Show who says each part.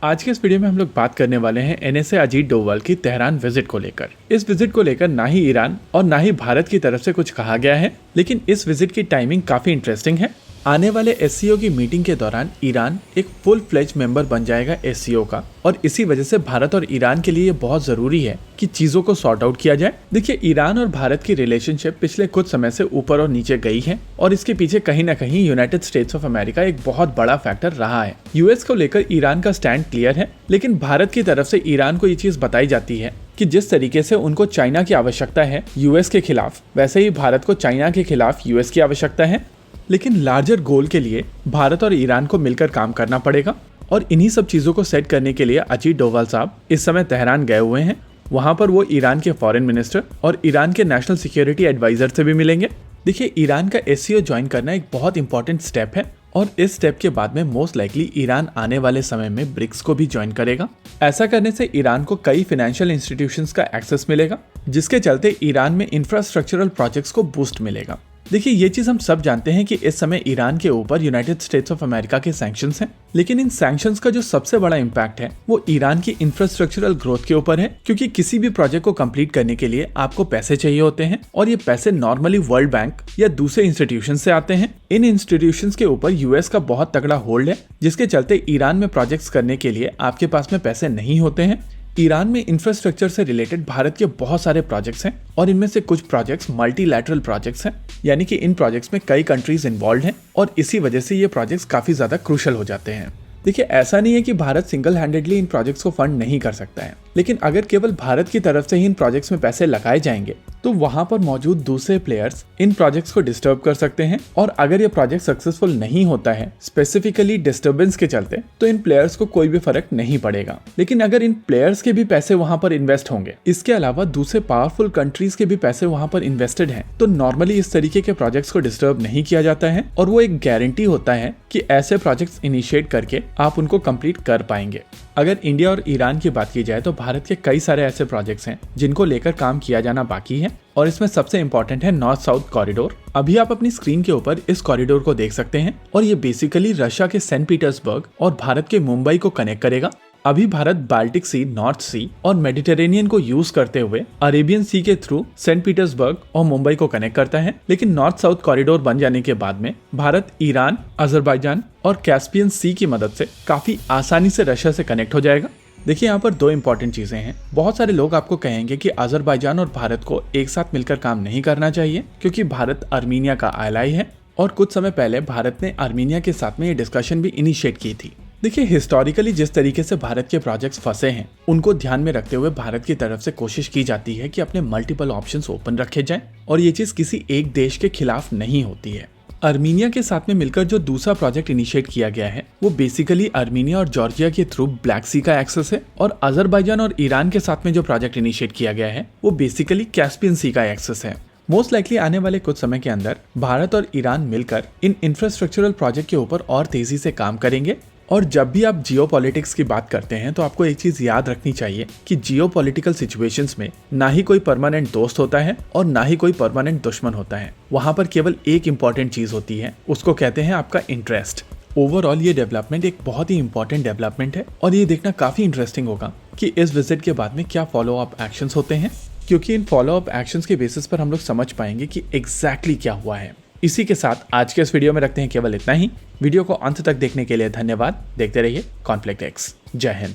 Speaker 1: आज के इस वीडियो में हम लोग बात करने वाले हैं एनएसए अजीत डोभाल की तेहरान विजिट को लेकर। इस विजिट को लेकर ना ही ईरान और ना ही भारत की तरफ से कुछ कहा गया है, लेकिन इस विजिट की टाइमिंग काफी इंटरेस्टिंग है। आने वाले एससीओ की मीटिंग के दौरान ईरान एक फुल फ्लेज मेंबर बन जाएगा एससीओ का, और इसी वजह से भारत और ईरान के लिए ये बहुत जरूरी है कि चीजों को सॉर्ट आउट किया जाए। देखिए, ईरान और भारत की रिलेशनशिप पिछले कुछ समय से ऊपर और नीचे गई है, और इसके पीछे कहीं ना कहीं यूनाइटेड स्टेट्स ऑफ अमेरिका एक बहुत बड़ा फैक्टर रहा है। यूएस को लेकर ईरान का स्टैंड क्लियर है, लेकिन भारत की तरफ से ईरान को ये चीज बताई जाती है कि जिस तरीके से उनको चाइना की आवश्यकता है यूएस के खिलाफ, वैसे ही भारत को चाइना के खिलाफ यूएस की आवश्यकता है। लेकिन लार्जर गोल के लिए भारत और ईरान को मिलकर काम करना पड़ेगा, और इन्हीं सब चीजों को सेट करने के लिए अजीत डोभाल साहब इस समय तेहरान गए हुए हैं। वहां पर वो ईरान के फॉरेन मिनिस्टर और ईरान के नेशनल सिक्योरिटी एडवाइजर से भी मिलेंगे। देखिए, ईरान का एससीओ ज्वाइन करना एक बहुत इंपॉर्टेंट स्टेप है, और इस स्टेप के बाद में मोस्ट लाइकली ईरान आने वाले समय में ब्रिक्स को भी ज्वाइन करेगा। ऐसा करने से ईरान को कई फाइनेंशियल इंस्टीट्यूशंस का एक्सेस मिलेगा, जिसके चलते ईरान में इंफ्रास्ट्रक्चरल प्रोजेक्ट्स को बूस्ट मिलेगा। देखिए, ये चीज हम सब जानते हैं कि इस समय ईरान के ऊपर यूनाइटेड स्टेट्स ऑफ अमेरिका के सैंक्शंस हैं, लेकिन इन सैंक्शंस का जो सबसे बड़ा इम्पैक्ट है वो ईरान की इंफ्रास्ट्रक्चरल ग्रोथ के ऊपर है, क्योंकि किसी भी प्रोजेक्ट को कंप्लीट करने के लिए आपको पैसे चाहिए होते हैं, और ये पैसे नॉर्मली वर्ल्ड बैंक या दूसरे इंस्टीट्यूशन से आते हैं। इन इंस्टीट्यूशंस के ऊपर यूएस का बहुत तगड़ा होल्ड है, जिसके चलते ईरान में प्रोजेक्ट्स करने के लिए आपके पास में पैसे नहीं होते हैं। ईरान में इंफ्रास्ट्रक्चर से रिलेटेड भारत के बहुत सारे प्रोजेक्ट्स हैं, और इनमें से कुछ प्रोजेक्ट्स मल्टीलैटरल प्रोजेक्ट्स हैं, यानी कि इन प्रोजेक्ट्स में कई कंट्रीज इन्वॉल्व हैं, और इसी वजह से ये प्रोजेक्ट्स काफी ज्यादा क्रूशल हो जाते हैं। देखिए, ऐसा नहीं है कि भारत सिंगल हैंडेडली इन प्रोजेक्ट्स को फंड नहीं कर सकता है, लेकिन अगर केवल भारत की तरफ से ही इन प्रोजेक्ट्स में पैसे लगाए जाएंगे तो वहां पर मौजूद दूसरे प्लेयर्स इन प्रोजेक्ट्स को डिस्टर्ब कर सकते हैं, और अगर ये प्रोजेक्ट सक्सेसफुल नहीं होता है स्पेसिफिकली डिस्टर्बेंस के चलते, तो इन प्लेयर्स को कोई भी फर्क नहीं पड़ेगा। लेकिन अगर इन प्लेयर्स के भी पैसे वहां पर इन्वेस्ट होंगे, इसके अलावा दूसरे पावरफुल कंट्रीज के भी पैसे वहां पर इन्वेस्टेड हैं, तो नॉर्मली इस तरीके के प्रोजेक्ट्स को डिस्टर्ब नहीं किया जाता है, और वो एक गारंटी होता है कि ऐसे प्रोजेक्ट्स इनिशिएट करके आप उनको कंप्लीट कर पाएंगे। अगर इंडिया और ईरान की बात की जाए तो भारत के कई सारे ऐसे प्रोजेक्ट्स हैं जिनको लेकर काम किया जाना बाकी है, और इसमें सबसे इंपॉर्टेंट है नॉर्थ साउथ कॉरिडोर। अभी आप अपनी स्क्रीन के ऊपर इस कॉरिडोर को देख सकते हैं, और ये बेसिकली रशिया के सेंट पीटर्सबर्ग और भारत के मुंबई को कनेक्ट करेगा। अभी भारत बाल्टिक सी, नॉर्थ सी और मेडिटेरेनियन को यूज करते हुए अरेबियन सी के थ्रू सेंट पीटर्सबर्ग और मुंबई को कनेक्ट करता है, लेकिन नॉर्थ साउथ कॉरिडोर बन जाने के बाद में भारत ईरान, अजरबैजान और कैस्पियन सी की मदद से काफी आसानी से रशिया से कनेक्ट हो जाएगा। देखिए, यहाँ पर दो इंपॉर्टेंट चीजें हैं। बहुत सारे लोग आपको कहेंगे कि अजरबैजान और भारत को एक साथ मिलकर काम नहीं करना चाहिए, क्योंकि भारत आर्मीनिया का एलाई है, और कुछ समय पहले भारत ने आर्मीनिया के साथ में ये डिस्कशन भी इनिशिएट की थी। देखिए, हिस्टोरिकली जिस तरीके से भारत के प्रोजेक्ट्स फंसे हैं, उनको ध्यान में रखते हुए भारत की तरफ से कोशिश की जाती है कि अपने मल्टीपल ऑप्शंस ओपन रखे जाएं, और ये चीज किसी एक देश के खिलाफ नहीं होती है। आर्मीनिया के साथ में मिलकर जो दूसरा प्रोजेक्ट इनिशिएट किया गया है वो बेसिकली आर्मीनिया और जॉर्जिया के थ्रू ब्लैक सी का एक्सेस है, और अजरबैजान और ईरान के साथ में जो प्रोजेक्ट इनिशिएट किया गया है वो बेसिकली कैस्पियन सी का एक्सेस है। मोस्ट लाइकली आने वाले कुछ समय के अंदर भारत और ईरान मिलकर इन इंफ्रास्ट्रक्चरल प्रोजेक्ट के ऊपर और तेजी से काम करेंगे। और जब भी आप जियोपॉलिटिक्स की बात करते हैं तो आपको एक चीज याद रखनी चाहिए कि जियोपॉलिटिकल सिचुएशंस में ना ही कोई परमानेंट दोस्त होता है और ना ही कोई परमानेंट दुश्मन होता है। वहां पर केवल एक इंपॉर्टेंट चीज होती है, उसको कहते हैं आपका इंटरेस्ट। ओवरऑल ये डेवलपमेंट एक बहुत ही इंपॉर्टेंट डेवलपमेंट है, और ये देखना काफी इंटरेस्टिंग होगा कि इस विजिट के बाद में क्या फॉलो अप एक्शंस होते हैं, क्योंकि इन फॉलो अप एक्शंस के बेसिस पर हम लोग समझ पाएंगे कि एग्जैक्टली क्या हुआ है। इसी के साथ आज के इस वीडियो में रखते हैं केवल इतना ही। वीडियो को अंत तक देखने के लिए धन्यवाद। देखते रहिए कॉन्फ्लिक्ट एक्स। जय हिंद।